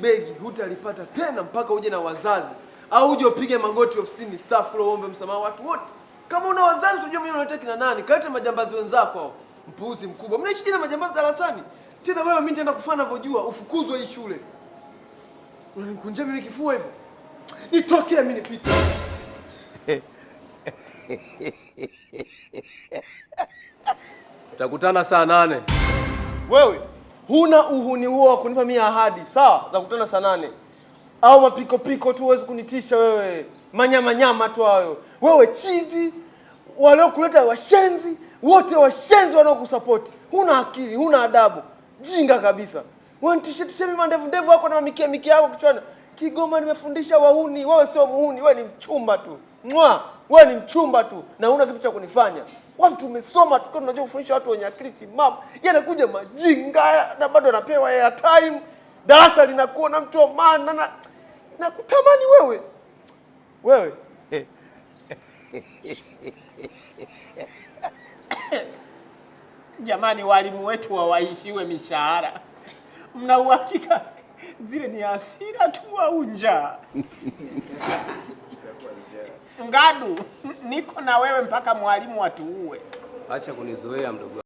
begi hutalipata tena mpaka uje na wazazi au uje upige magoti ofisini staff kule uombe msamaha watu wote. Kama una wazazi unajua mimi unataka kina nani? Kaleta majambazi wenzako hao. Mpuuzi mkubwa. Mnaishi na majambazi darasani. Tena wewe mimi nitaenda kufanya ninavyojua, ufukuzwe hii shule. Unanikunja mimi kifua hivyo. Nitokee mimi nipite. Tutakutana saa 8. Wewe huna uhuni huo wa kunipa mimi ahadi, sawa? Za kukutana saa 8. Au mapiko piko tu huwezi kunitisha wewe. Manyama nyama tu hayo. Wewe chizi, wale kuleta washenzi, wote washenzi wanaokusupport. Huna akili, huna adabu. Jinga kabisa. Wewe t-shirt mimi mandevu wako na mikia yako kichwani. Kigoma nimefundisha wahuni, wewe sio muhuni, wewe ni mchumba tu. Mwa, wewe ni mchumba tu na huna kitu cha kunifanya. Watu tumesoma tukao tunajua kufundisha watu wenye akili timamu. Yanakuja majinga na bado anapewa airtime. Darasa linakuwa na mtu wa maana na kutamani wewe. Wewe. Jamani, walimu wetu wawaishiwe mishahara. Mna uhakika zile ni hasira tu au njaa? Ngadu, niko na wewe mpaka mwalimu atuue. Acha kunizoea mdogo.